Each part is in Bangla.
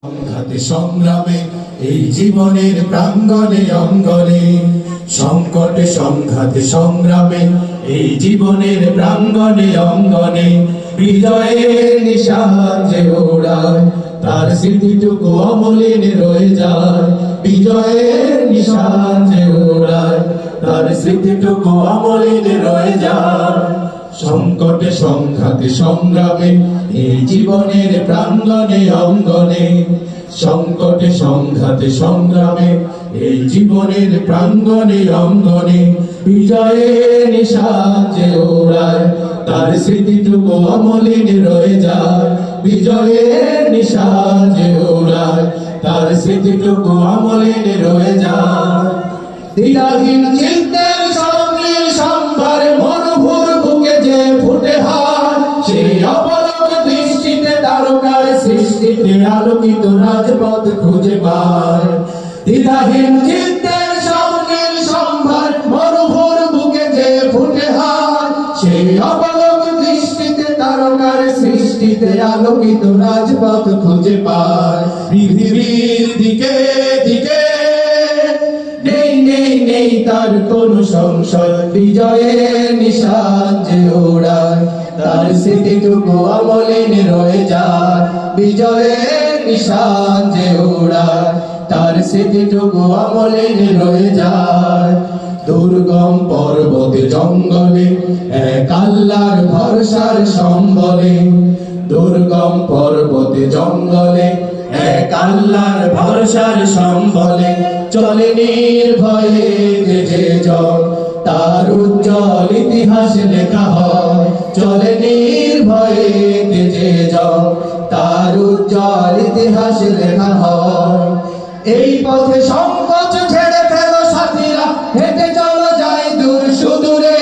সংঘাতে সংগ্রামে এই জীবনের প্রাঙ্গণে অঙ্গনে, সংকটে সংঘাতে সংগ্রামে এই জীবনের প্রাঙ্গণে অঙ্গনে, বিজয়ের নিশান যে ওড়ায় তার স্মৃতিটুকু অমলিন রয়ে যায়। বিজয়ের নিশান যে ওড়ায় তার স্মৃতিটুকু অমলিন রয়ে যায়। সংকটে সংঘাতে সংগ্রামে এই জীবনের প্রাঙ্গণে অঙ্গনে, সংকটে সংঘাতে সংগ্রামে এই জীবনের প্রাঙ্গণে অঙ্গনে, বিজয়ের নিশান যে ওড়ায় তার স্মৃতিটুকু অমলিন রয়ে যায়। বিজয়ের নিশান যে ওড়ায় তার স্মৃতিটুকু অমলিন রয়ে যায়। দ্বিধাহীন চিত্তের সঙ্গে সম্ভার মনোভূর বুকে যে ফুটে হয়, সেই অপলক দৃষ্টিতে তারকার সৃষ্টিতে আলোকিত রাজপথ খুঁজে পায়। দ্বিধাহীন চিত্তের সঙ্গে সম্ভার মনোভূর বুকে যে ফুটে হয়, সেই অপলক দৃষ্টিতে তারকার সৃষ্টিতে আলোকিত রাজপথ খুঁজে পায়। পৃথিবীর দিকে দিকে নেই তার কোন সংশয়, বিজয়ের নিশান যে ওড়ায় তার স্মৃতিটুকু অমলিন রয়ে যায়। বিজয়ের নিশান যে ওড়ায় তার স্মৃতিটুকু অমলিন রয়ে যায়। দুর্গম পর্বতে জঙ্গলে এক আল্লাহর ভরসার সম্বলে, দুর্গম পর্বতে জঙ্গলে এক আল্লাহর ভরসার সম্বলে, চলে নির্ভয়ে যে জন তার উজ্জ্বল ইতিহাস লেখা হয়। চলে নির্ভয়ে যে জন তার উজ্জ্বল ইতিহাস লেখা হয়। এই পথে সংকোচ ছেড়ে ফেলো সাথীরা, হেঁটে চলো যাই দূর সুদূরে,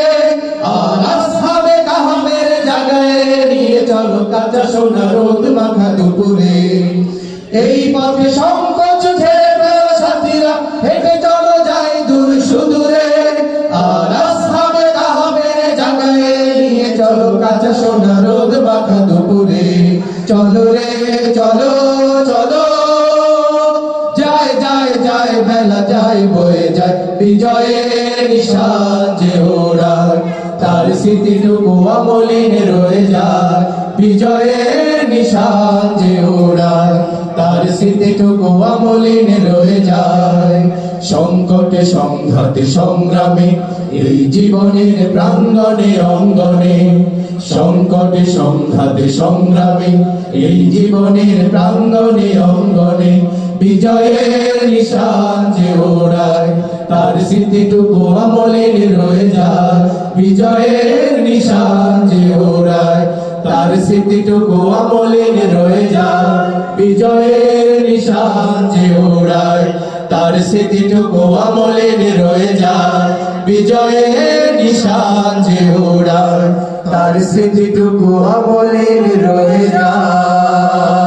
আর আসহাবে কাহাবের জায়গায় নিয়ে চলো কাঁচা সোনা রোদ মাখা দুপুরে। এই পথে সংকোচ ছেড়ে ফেলো সাথীরা, হেঁটে চলো যাই দূর সুদূরে, আর আসহাবে কাহাবের জায়গায় নিয়ে চলো কাঁচা সোনা রোদ মাখা দুপুরে। চলো রে চলো চলো, যায় যায় যায় বেলা যায় বয়ে যায়, বিজয়ের নিশান যে ওড়ায় তার স্মৃতিটুকু অমলিন রয়ে যায়। বিজয়ের নিশান যে ওড়ায় তার স্মৃতিটুকু অমলিন রয়ে যায়। সংকটে সংঘাতে সংগ্রামে এই জীবনের প্রাঙ্গণে অঙ্গনে, সংকটে সংঘাতে সংগ্রামে এই জীবনের প্রাঙ্গণে অঙ্গনে, বিজয়ের নিশান যে ওড়ায় তার স্মৃতিটুকু অমলিন রয়ে যায়। বিজয়ের নিশান যে ওড়ায় তার স্মৃতিটুকু অমলিন রয়ে যায়। বিজয়ের নিশান যে ওড়ায় তার স্মৃতিটুকু অমলিন রয়ে যায়। বিজয়ের নিশান যে ওড়ায় তার স্মৃতিটুকু অমলিন রয়ে যায়।